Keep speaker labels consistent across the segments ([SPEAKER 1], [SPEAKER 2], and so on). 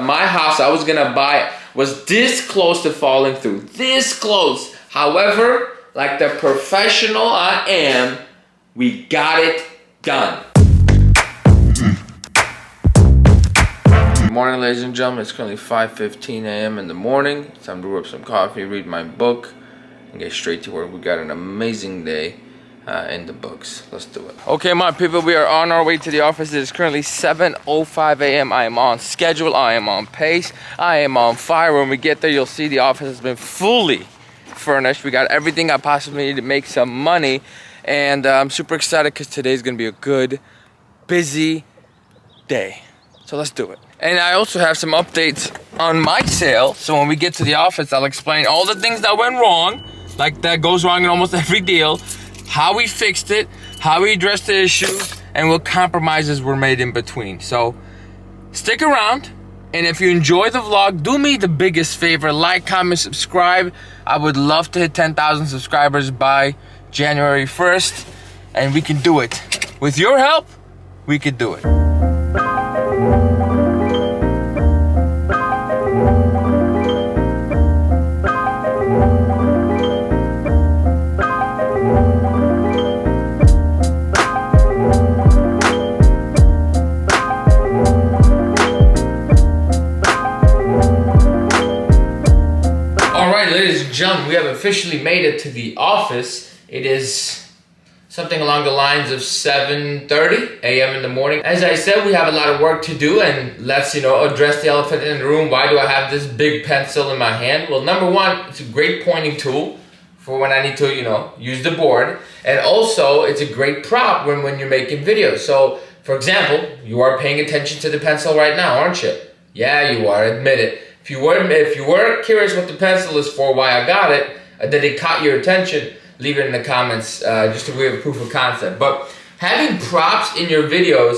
[SPEAKER 1] my house I was gonna buy was this close to falling through. This close. However, like the professional I am, we got it done. Good morning, ladies and gentlemen. It's currently 5:15 a.m. in the morning. It's time to brew up some coffee, read my book, and get straight to work. We got an amazing day in the books. Let's do it. Okay, my people, we are on our way to the office. It is currently 7:05 a.m. I am on schedule. I am on pace. I am on fire. When we get there, you'll see the office has been fully furnished. We got everything I possibly need to make some money, and I'm super excited because today's gonna be a good, busy day. So let's do it. And I also have some updates on my sale. So when we get to the office, I'll explain all the things that went wrong, like that goes wrong in almost every deal, how we fixed it, how we addressed the issues, and what compromises were made in between. So stick around, and if you enjoy the vlog, do me the biggest favor, like, comment, subscribe. I would love to hit 10,000 subscribers by January 1st, and we can do it. With your help, we could do it. Jump, we have officially made it to the office. It is something along the lines of 7:30 a.m. in the morning. As I said, we have a lot of work to do, and let's address the elephant in the room. Why do I have this big pencil in my hand? Well, number one, it's a great pointing tool for when I need to use the board, and also it's a great prop when you're making videos. So for example, you are paying attention to the pencil right now, aren't you? Yeah, you are. Admit it. If you were curious what the pencil is for, why I got it, that it caught your attention, leave it in the comments, just a way of proof of concept. But having props in your videos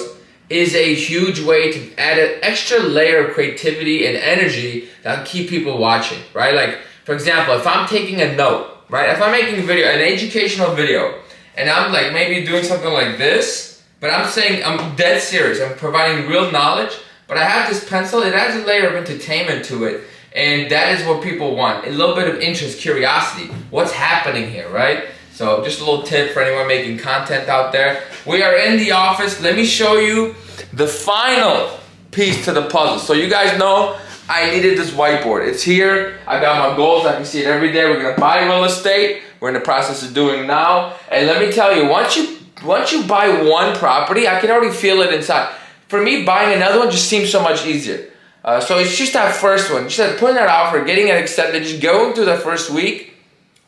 [SPEAKER 1] is a huge way to add an extra layer of creativity and energy that'll keep people watching, right? Like, for example, if I'm taking a note, right? If I'm making a video, an educational video, and I'm like maybe doing something like this, but I'm saying, I'm dead serious, I'm providing real knowledge, but I have this pencil, it adds a layer of entertainment to it, and that is what people want. A little bit of interest, curiosity. What's happening here, right? So just a little tip for anyone making content out there. We are in the office. Let me show you the final piece to the puzzle. So you guys know I needed this whiteboard. It's here. I got my goals. I can see it every day. We're gonna buy real estate. We're in the process of doing now. And let me tell you, once you buy one property, I can already feel it inside. For me, buying another one just seems so much easier. So it's just that first one. Just that putting that offer, getting it accepted, just going through that first week,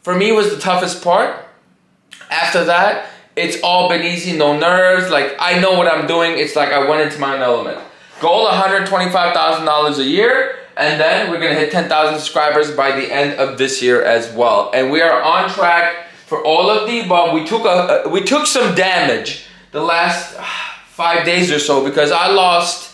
[SPEAKER 1] for me was the toughest part. After that, it's all been easy, no nerves. Like, I know what I'm doing. It's like I went into my own element. Goal, $125,000 a year, and then we're gonna hit 10,000 subscribers by the end of this year as well. And we are on track for all of the above. We took some damage the last 5 days or so, because I lost,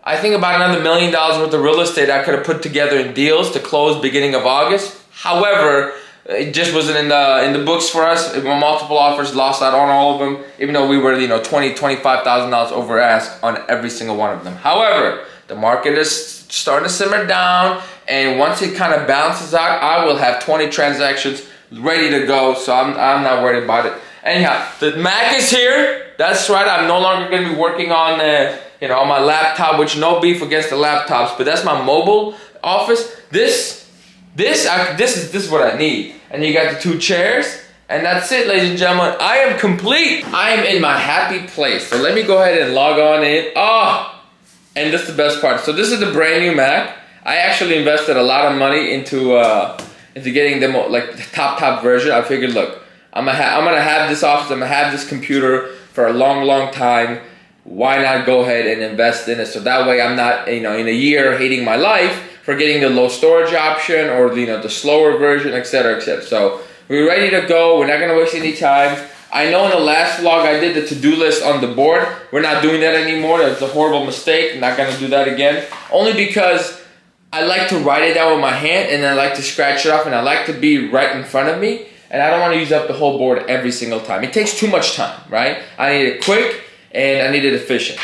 [SPEAKER 1] I think, about another $1 million worth of real estate I could have put together in deals to close beginning of August. However, it just wasn't in the books for us. Multiple offers, lost out on all of them, even though we were $20,000, $25,000 over ask on every single one of them. However, the market is starting to simmer down, and once it kind of balances out, I will have 20 transactions ready to go, so I'm not worried about it. Anyhow, the Mac is here. That's right, I'm no longer going to be working on on my laptop, which no beef against the laptops, but that's my mobile office. This is what I need. And you got the 2 chairs, and that's it, ladies and gentlemen. I am complete. I am in my happy place. So let me go ahead and log on in. And this is the best part. So this is the brand new Mac. I actually invested a lot of money into getting them like the top version. I figured, look, I'm gonna have this office, I'm gonna have this computer for a long time. Why not go ahead and invest in it? So that way I'm not, in a year hating my life for getting the low storage option or the slower version, etc., etc. So we're ready to go. We're not gonna waste any time. I know in the last vlog I did the to-do list on the board. We're not doing that anymore. That's a horrible mistake. I'm not gonna do that again. Only because I like to write it down with my hand, and I like to scratch it off, and I like to be right in front of me. And I don't want to use up the whole board every single time. It takes too much time, right? I need it quick, and I need it efficient.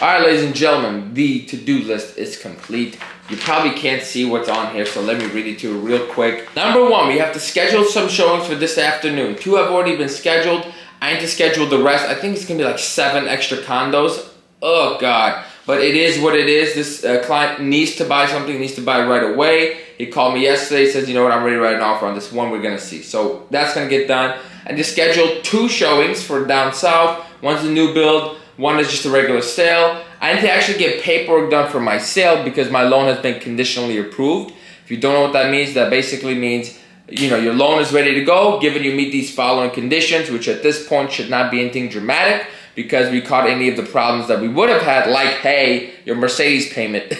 [SPEAKER 1] Alright, ladies and gentlemen, the to-do list is complete. You probably can't see what's on here, so let me read it to you real quick. Number 1, we have to schedule some showings for this afternoon. 2 have already been scheduled. I need to schedule the rest. I think it's gonna be like 7 extra condos. Oh God. But it is what it is. This client needs to buy something, needs to buy right away. He called me yesterday, says, you know what, I'm ready to write an offer on this one we're gonna see. So that's gonna get done. I just scheduled 2 showings for down south. One's a new build, one is just a regular sale. I need to actually get paperwork done for my sale because my loan has been conditionally approved. If you don't know what that means, that basically means, you know, your loan is ready to go, given you meet these following conditions, which at this point should not be anything dramatic because we caught any of the problems that we would have had, like, hey, your Mercedes payment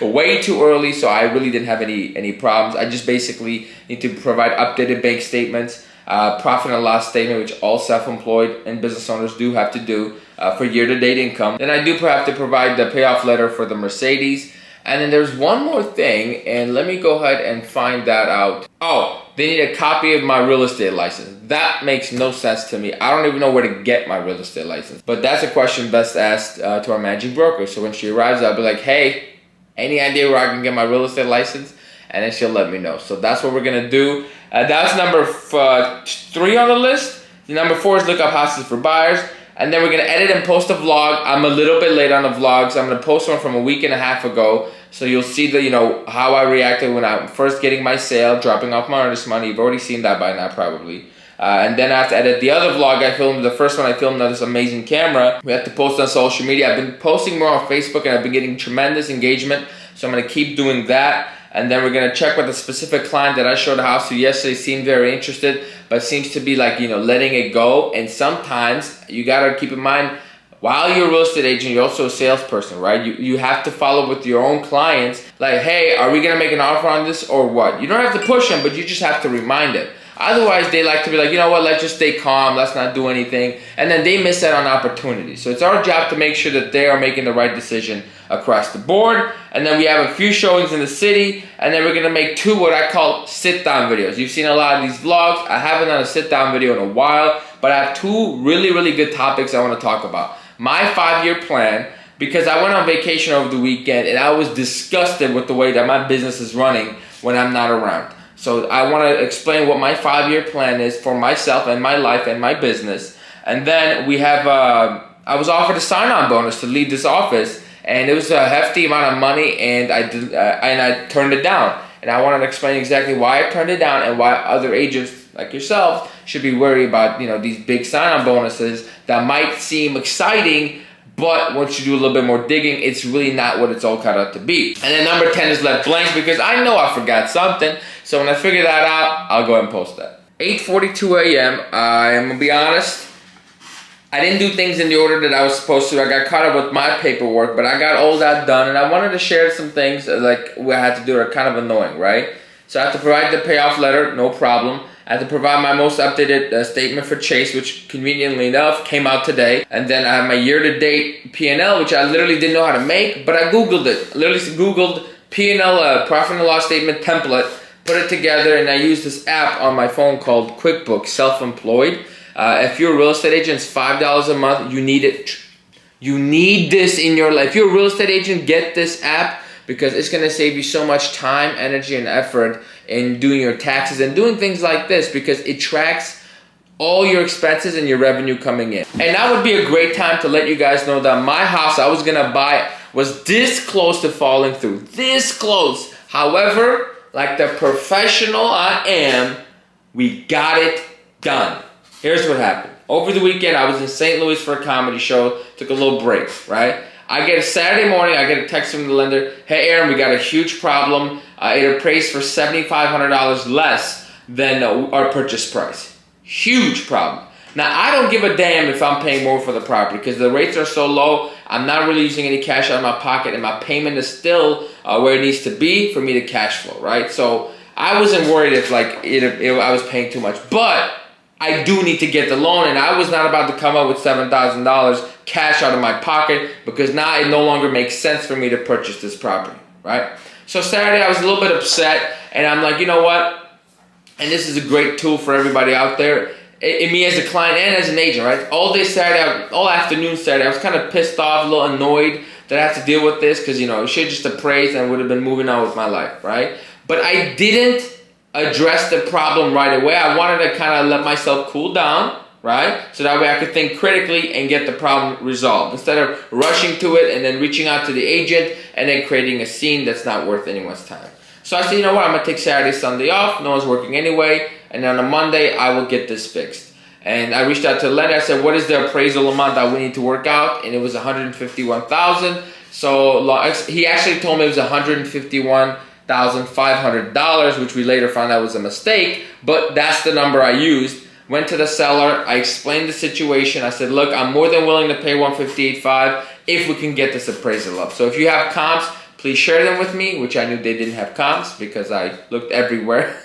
[SPEAKER 1] way too early, so I really didn't have any problems. I just basically need to provide updated bank statements, profit and loss statement, which all self-employed and business owners do have to do for year-to-date income. Then I do have to provide the payoff letter for the Mercedes. And then there's one more thing, and let me go ahead and find that out. Oh, they need a copy of my real estate license. That makes no sense to me. I don't even know where to get my real estate license. But that's a question best asked to our managing broker. So when she arrives, I'll be like, hey, any idea where I can get my real estate license? And then she'll let me know. So that's what we're gonna do. That's number 3 on the list. Number 4 is look up houses for buyers. And then we're gonna edit and post a vlog. I'm a little bit late on the vlogs. I'm gonna post one from a week and a half ago. So you'll see the, you know, how I reacted when I'm first getting my sale, dropping off my earnest money. You've already seen that by now probably. And then I have to edit the other vlog I filmed. The first one I filmed on this amazing camera. We have to post on social media. I've been posting more on Facebook and I've been getting tremendous engagement. So I'm gonna keep doing that. And then we're gonna check with a specific client that I showed a house to yesterday, seemed very interested, but seems to be like, you know, letting it go. And sometimes you gotta keep in mind, while you're a real estate agent, you're also a salesperson, right? You have to follow with your own clients, like, hey, are we gonna make an offer on this or what? You don't have to push them, but you just have to remind them. Otherwise, they like to be like, you know what, let's just stay calm, let's not do anything. And then they miss out on opportunities. So it's our job to make sure that they are making the right decision across the board. And then we have a few showings in the city. And then we're gonna make 2 what I call sit-down videos. You've seen a lot of these vlogs. I haven't done a sit-down video in a while, but I have 2 really, really good topics I wanna talk about. My 5-year plan, because I went on vacation over the weekend and I was disgusted with the way that my business is running when I'm not around. So I want to explain what my 5-year plan is for myself and my life and my business. And then we have, I was offered a sign-on bonus to lead this office, and it was a hefty amount of money, and I turned it down. And I wanted to explain exactly why I turned it down and why other agents like yourselves should be worried about, you know, these big sign-on bonuses that might seem exciting, but once you do a little bit more digging, it's really not what it's all cut out to be. And then number 10 is left blank because I know I forgot something. So when I figure that out, I'll go ahead and post that. 8:42 a.m. I'm gonna be honest, I didn't do things in the order that I was supposed to. I got caught up with my paperwork, but I got all that done, and I wanted to share some things like I had to do that are kind of annoying, right? So I have to provide the payoff letter, no problem. I have to provide my most updated statement for Chase, which conveniently enough came out today. And then I have my year-to-date P&L, which I literally didn't know how to make, but I Googled it. I literally Googled P&L, profit and loss statement template, put it together, and I used this app on my phone called QuickBooks Self-Employed. If you're a real estate agent, it's $5 a month. You need it. You need this in your life. If you're a real estate agent, get this app because it's going to save you so much time, energy, and effort in doing your taxes and doing things like this because it tracks all your expenses and your revenue coming in. And that would be a great time to let you guys know that my house I was going to buy was this close to falling through. This close. However, like the professional I am, we got it done. Here's what happened. Over the weekend, I was in St. Louis for a comedy show. Took a little break, right? I get a Saturday morning, I get a text from the lender. Hey, Aaron, we got a huge problem. It appraised for $7,500 less than our purchase price. Huge problem. Now, I don't give a damn if I'm paying more for the property because the rates are so low. I'm not really using any cash out of my pocket, and my payment is still where it needs to be for me to cash flow, right? So I wasn't worried if I was paying too much, but I do need to get the loan, and I was not about to come up with $7,000 cash out of my pocket because now it no longer makes sense for me to purchase this property, right? So Saturday I was a little bit upset, and I'm like, you know what? And this is a great tool for everybody out there. me as a client and as an agent, right? All day Saturday, all afternoon Saturday, I was kind of pissed off, a little annoyed that I have to deal with this because, you know, it should just appraise and I would have been moving on with my life, right? But I didn't address the problem right away. I wanted to kind of let myself cool down, right? So that way I could think critically and get the problem resolved instead of rushing to it and then reaching out to the agent and then creating a scene that's not worth anyone's time. So I said, you know what, I'm gonna take Saturday, Sunday off. No one's working anyway. And then on a Monday, I will get this fixed. And I reached out to the lender. I said, what is the appraisal amount that we need to work out? And it was $151,000. So he actually told me it was $151,500, which we later found out was a mistake. But that's the number I used. Went to the seller. I explained the situation. I said, look, I'm more than willing to pay $158,500 if we can get this appraisal up. So if you have comps, please share them with me, which I knew they didn't have comps because I looked everywhere,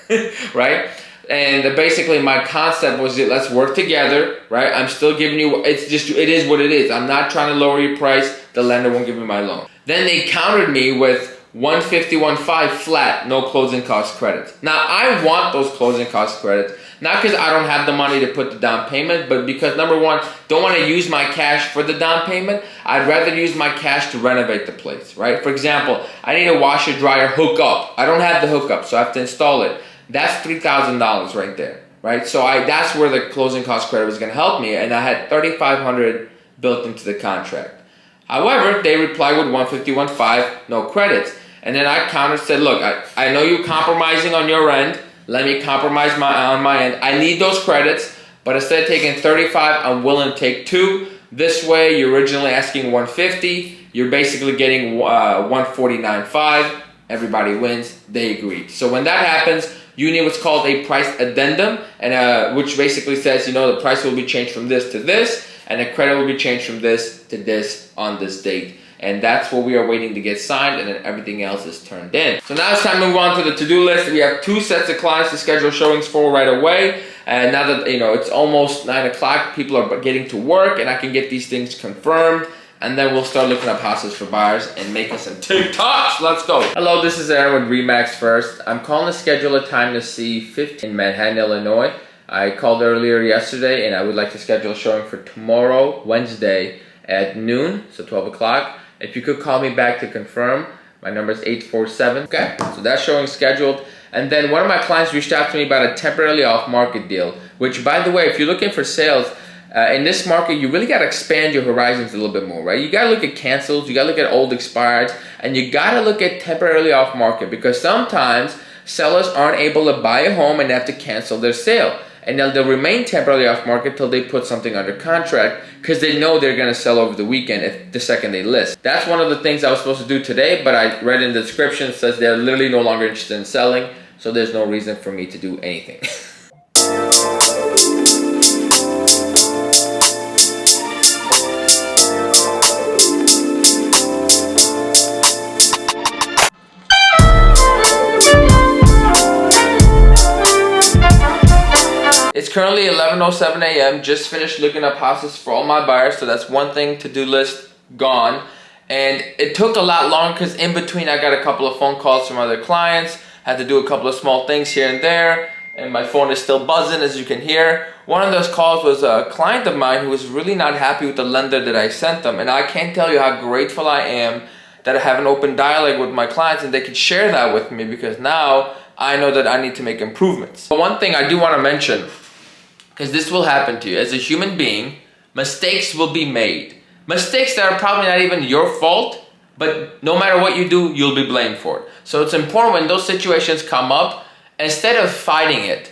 [SPEAKER 1] right? And basically my concept was that let's work together, right? I'm still giving you, it is what it is. I'm not trying to lower your price. The lender won't give me my loan. Then they countered me with $151,500 flat, no closing cost credits. Now I want those closing cost credits, not because I don't have the money to put the down payment, but because number one, don't want to use my cash for the down payment. I'd rather use my cash to renovate the place, right? For example, I need a washer dryer hookup. I don't have the hookup, so I have to install it. That's $3,000 right there, right? So that's where the closing cost credit was going to help me, and I had $3,500 built into the contract. However, they replied with $151,500, no credits. And then I countered, said, look, I know you're compromising on your end. Let me compromise on my end. I need those credits, but instead of taking $35,000, I'm willing to take $2,000. This way, you're originally asking $150,000. You're basically getting $149,500. Everybody wins. They agreed. So when that happens, you need what's called a price addendum, and which basically says, you know, the price will be changed from this to this, and the credit will be changed from this to this on this date. And that's what we are waiting to get signed, and then everything else is turned in. So now it's time to move on to the to-do list. We have 2 sets of clients to schedule showings for right away. And now that, you know, it's almost 9 o'clock, people are getting to work, and I can get these things confirmed. And then we'll start looking up houses for buyers and making some TikToks. Let's go. Hello, this is Aaron with Remax First. I'm calling to schedule a time to see 15 in Manhattan, Illinois. I called earlier yesterday, and I would like to schedule a showing for tomorrow, Wednesday, at noon, so 12 o'clock. If you could call me back to confirm, my number is 847. Okay, so that's showing scheduled. And then one of my clients reached out to me about a temporarily off-market deal, which, by the way, if you're looking for sales, in this market, you really got to expand your horizons a little bit more, right? You got to look at cancels, you got to look at old expireds, and you got to look at temporarily off market because sometimes sellers aren't able to buy a home and have to cancel their sale. And they'll remain temporarily off market till they put something under contract because they know they're going to sell over the weekend if the second they list. That's one of the things I was supposed to do today, but I read in the description, it says they're literally no longer interested in selling, so there's no reason for me to do anything. It's currently 11:07 a.m. Just finished looking up houses for all my buyers, so that's one thing, to-do list gone. And it took a lot longer because in between I got a couple of phone calls from other clients, had to do a couple of small things here and there, and my phone is still buzzing, as you can hear. One of those calls was a client of mine who was really not happy with the lender that I sent them, and I can't tell you how grateful I am that I have an open dialogue with my clients and they can share that with me because now I know that I need to make improvements. But one thing I do want to mention, because this will happen to you. As a human being, mistakes will be made. Mistakes that are probably not even your fault, but no matter what you do, you'll be blamed for it. So it's important when those situations come up, instead of fighting it,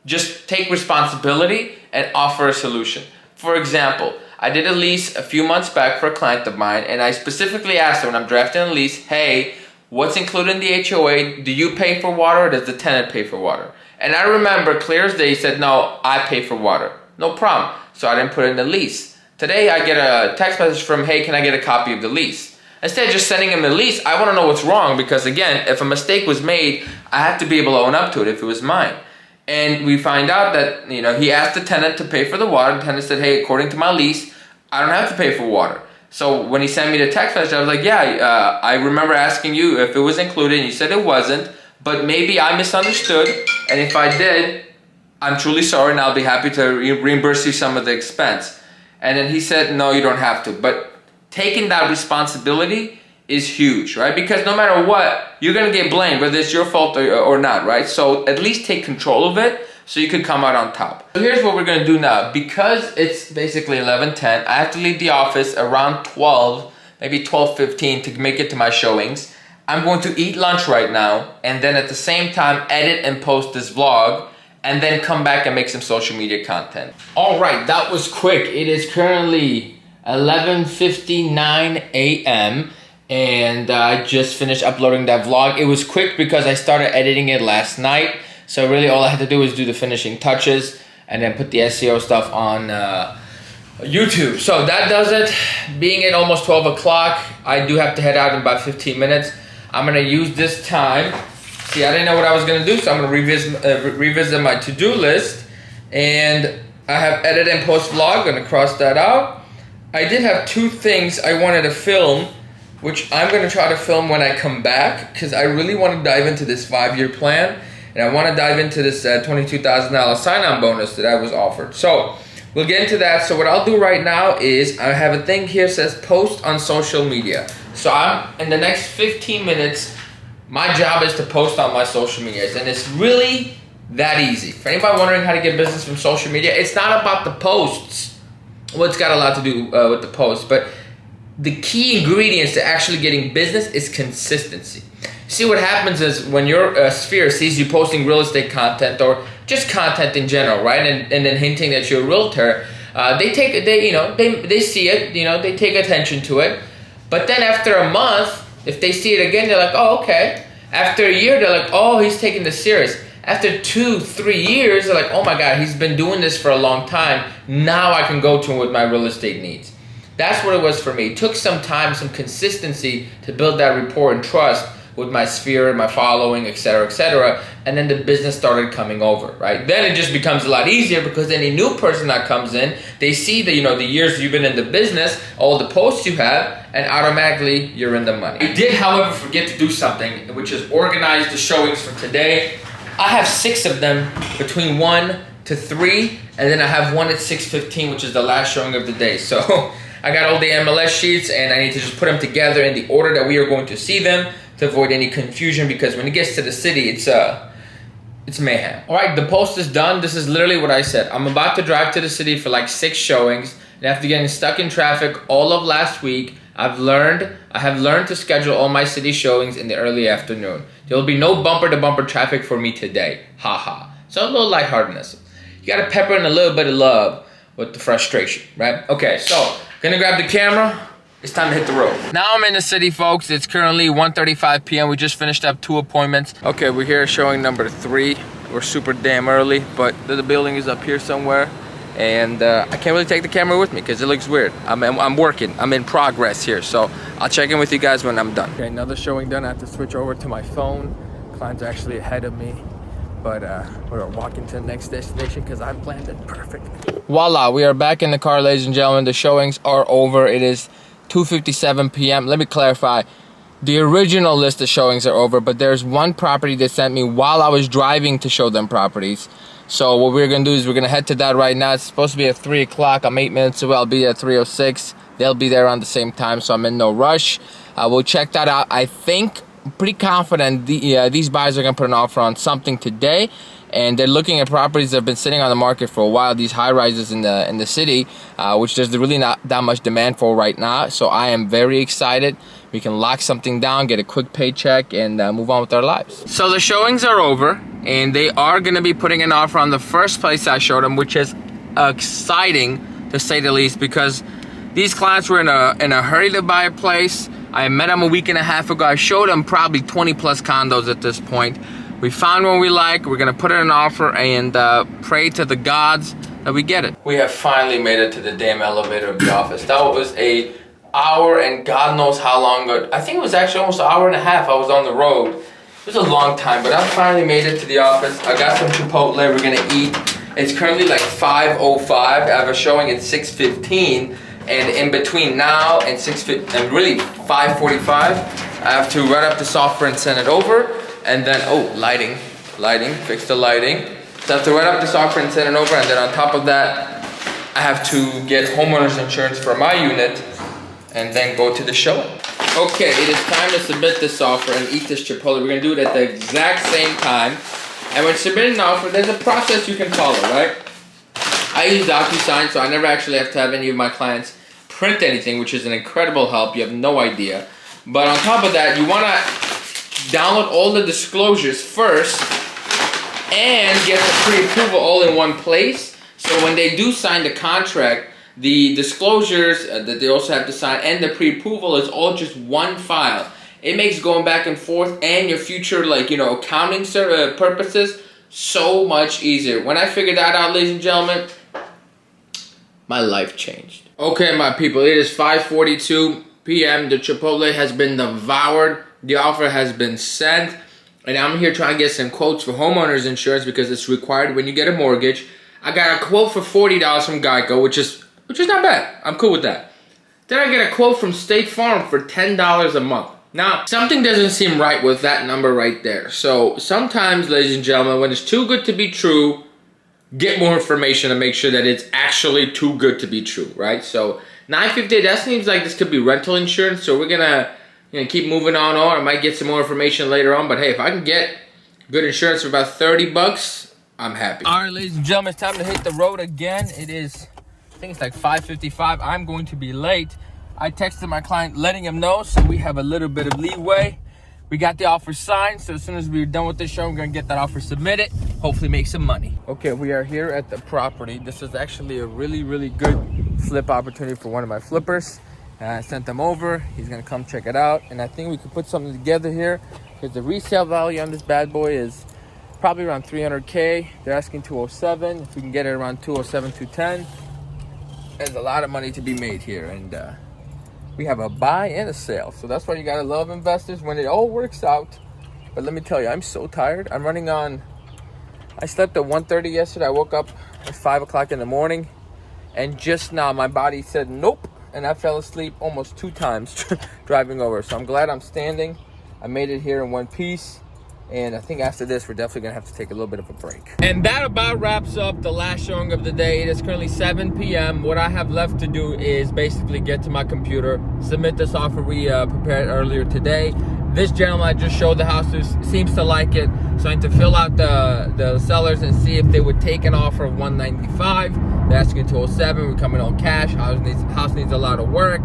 [SPEAKER 1] just take responsibility and offer a solution. For example, I did a lease a few months back for a client of mine, and I specifically asked her when I'm drafting a lease, hey, what's included in the HOA? Do you pay for water or does the tenant pay for water? And I remember clear as day, he said, no, I pay for water. No problem. So I didn't put it in the lease. Today I get a text message from, hey, can I get a copy of the lease? Instead of just sending him the lease, I want to know what's wrong because, again, if a mistake was made, I have to be able to own up to it if it was mine. And we find out that, you know, he asked the tenant to pay for the water. The tenant said, hey, according to my lease, I don't have to pay for water. So when he sent me the text message, I was like, yeah, I remember asking you if it was included, and you said it wasn't, but maybe I misunderstood, and if I did, I'm truly sorry and I'll be happy to reimburse you some of the expense. And then he said, no, you don't have to. But taking that responsibility is huge, right? Because no matter what, you're gonna get blamed, whether it's your fault or not, right? So at least take control of it so you could come out on top. So here's what we're gonna do now. Because it's basically 11:10, I have to leave the office around 12, maybe 12:15 to make it to my showings. I'm going to eat lunch right now, and then at the same time edit and post this vlog, and then come back and make some social media content. All right, that was quick. It is currently 11:59 a.m. and I just finished uploading that vlog. It was quick because I started editing it last night. So really all I had to do was do the finishing touches and then put the SEO stuff on YouTube. So that does it. Being at almost 12 o'clock, I do have to head out in about 15 minutes. I'm gonna use this time. See, I didn't know what I was gonna do, so I'm gonna revisit my to-do list. And I have edit and post vlog, gonna cross that out. I did have two things I wanted to film, which I'm gonna try to film when I come back, because I really want to dive into this 5-year plan, and I want to dive into this $22,000 sign-on bonus that I was offered. So we'll get into that. So what I'll do right now is I have a thing here that says post on social media. So I'm in the next 15 minutes, my job is to post on my social medias, and it's really that easy. For anybody wondering how to get business from social media, it's not about the posts. Well, it's got a lot to do with the posts, but the key ingredients to actually getting business is consistency. See, what happens is when your sphere sees you posting real estate content or just content in general, right, and then hinting that you're a realtor, they see it, they take attention to it. But then after a month, if they see it again, they're like, oh, okay. After a year, they're like, oh, he's taking this serious. After 2-3 years, they're like, oh my God, he's been doing this for a long time. Now I can go to him with my real estate needs. That's what it was for me. It took some time, some consistency to build that rapport and trust with my sphere, my following, etc., and then the business started coming over, right? Then it just becomes a lot easier because any new person that comes in, they see the years you've been in the business, all the posts you have, and automatically you're in the money. I did, however, forget to do something, which is organize the showings for today. I have 6 of them between 1 to 3, and then I have one at 6:15, which is the last showing of the day. So I got all the MLS sheets, and I need to just put them together in the order that we are going to see them to avoid any confusion, because when it gets to the city, it's mayhem. All right, the post is done. This is literally what I said. I'm about to drive to the city for like 6 showings, and after getting stuck in traffic all of last week, I have learned to schedule all my city showings in the early afternoon. There will be no bumper-to-bumper traffic for me today. Haha. So a little lightheartedness. You gotta pepper in a little bit of love with the frustration, right? Okay, so gonna grab the camera. It's time to hit the road. Now I'm in the city, folks. It's currently 1:35 p.m. We just finished up 2 appointments. Okay, we're here showing number 3. We're super damn early, but the building is up here somewhere. And I can't really take the camera with me because it looks weird. I'm working, I'm in progress here. So I'll check in with you guys when I'm done. Okay, another showing done. I have to switch over to my phone. Client's actually ahead of me. But we're walking to the next destination because I've planned it perfectly. Voila, we are back in the car, ladies and gentlemen. The showings are over. It is 2:57 p.m. Let me clarify. The original list of showings are over, but there's one property they sent me while I was driving to show them properties. So what we're gonna do is we're gonna head to that right now. It's supposed to be at 3 o'clock. I'm 8 minutes away. I'll be at 3:06. They'll be there around the same time, so I'm in no rush. We'll check that out. I think, pretty confident these buyers are gonna put an offer on something today, and they're looking at properties that have been sitting on the market for a while, these high rises in the city, which there's really not that much demand for right now. So I am very excited. We can lock something down, get a quick paycheck, and move on with our lives. So the showings are over, and they are gonna be putting an offer on the first place I showed them, which is exciting to say the least, because these clients were in a hurry to buy a place. I met them a week and a half ago. I showed them probably 20 plus condos at this point. We found one we like. We're gonna put in an offer and pray to the gods that we get it. We have finally made it to the damn elevator of the office. That was a hour and God knows how long ago. I think it was actually almost an hour and a half I was on the road. It was a long time, but I finally made it to the office. I got some Chipotle, we're gonna eat. It's currently like 5:05. I have a showing at 6:15. And in between now and 5:45, I have to write up the software and send it over. And then, oh, lighting, fix the lighting. So I have to write up this offer and send it over, and then on top of that, I have to get homeowners insurance for my unit and then go to the showing. Okay, it is time to submit this offer and eat this Chipotle. We're gonna do it at the exact same time. And when submitting an offer, there's a process you can follow, right? I use DocuSign, so I never actually have to have any of my clients print anything, which is an incredible help. You have no idea. But on top of that, you wanna download all the disclosures first and get the pre-approval all in one place. So when they do sign the contract, the disclosures that they also have to sign and the pre-approval is all just one file. It makes going back and forth and your future, like, you know, accounting purposes so much easier. When I figured that out, ladies and gentlemen, my life changed. Okay, my people, it is 5:42 p.m. The Chipotle has been devoured. The offer has been sent. And I'm here trying to get some quotes for homeowners insurance because it's required when you get a mortgage. I got a quote for $40 from Geico, which is not bad. I'm cool with that. Then I get a quote from State Farm for $10 a month. Now, something doesn't seem right with that number right there. So sometimes, ladies and gentlemen, when it's too good to be true, get more information to make sure that it's actually too good to be true, right? So $9.50, that seems like this could be rental insurance. So we're gonna keep moving on. Or I might get some more information later on. But hey, if I can get good insurance for about 30 bucks, I'm happy. All right, ladies and gentlemen, it's time to hit the road again. It is, I think it's like 5:55. I'm going to be late. I texted my client letting him know, so we have a little bit of leeway. We got the offer signed, so as soon as we're done with this show, I'm gonna get that offer submitted, hopefully make some money. Okay, we are here at the property. This is actually a really, really good flip opportunity for one of my flippers. I sent them over. He's gonna come check it out, and I think we could put something together here because the resale value on this bad boy is probably around 300K. They're asking 207. If we can get it around 207, 210, there's a lot of money to be made here, and we have a buy and a sale. So that's why you gotta love investors when it all works out. But let me tell you, I'm so tired. I'm running on, I slept at 1:30 yesterday. I woke up at 5 o'clock in the morning, and just now my body said nope, and I fell asleep almost 2 times driving over. So I'm glad I'm standing. I made it here in one piece. And I think after this, we're definitely gonna have to take a little bit of a break. And that about wraps up the last showing of the day. It is currently 7 p.m. What I have left to do is basically get to my computer, submit this offer we prepared earlier today. This gentleman I just showed the house seems to like it. So I need to fill out the sellers and see if they would take an offer of 195. They're asking 207. We're coming on cash. House needs a lot of work,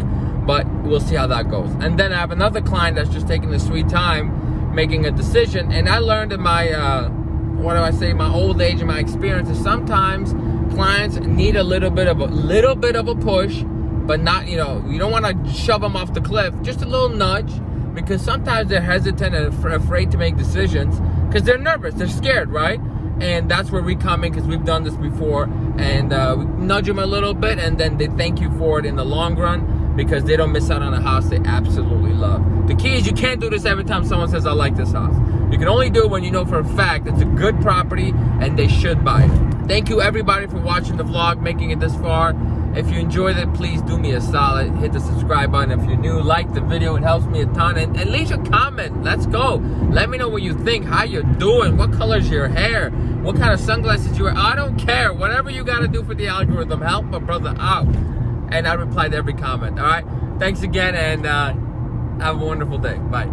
[SPEAKER 1] but we'll see how that goes. And then I have another client that's just taking the sweet time making a decision. And I learned in my my old age and my experience is sometimes clients need a little bit of a push, but not, you don't want to shove them off the cliff, just a little nudge, because sometimes they're hesitant and afraid to make decisions because they're nervous, they're scared, right? And that's where we come in, because we've done this before, and we nudge them a little bit, and then they thank you for it in the long run, because they don't miss out on a house they absolutely love. The key is you can't do this every time someone says, I like this house. You can only do it when you know for a fact it's a good property and they should buy it. Thank you everybody for watching the vlog, making it this far. If you enjoyed it, please do me a solid. Hit the subscribe button. If you're new, like the video. It helps me a ton. And leave a comment. Let's go. Let me know what you think, how you're doing, what color's your hair, what kind of sunglasses you wear. I don't care. Whatever you got to do for the algorithm, help my brother out. And I reply to every comment. All right. Thanks again, and have a wonderful day. Bye.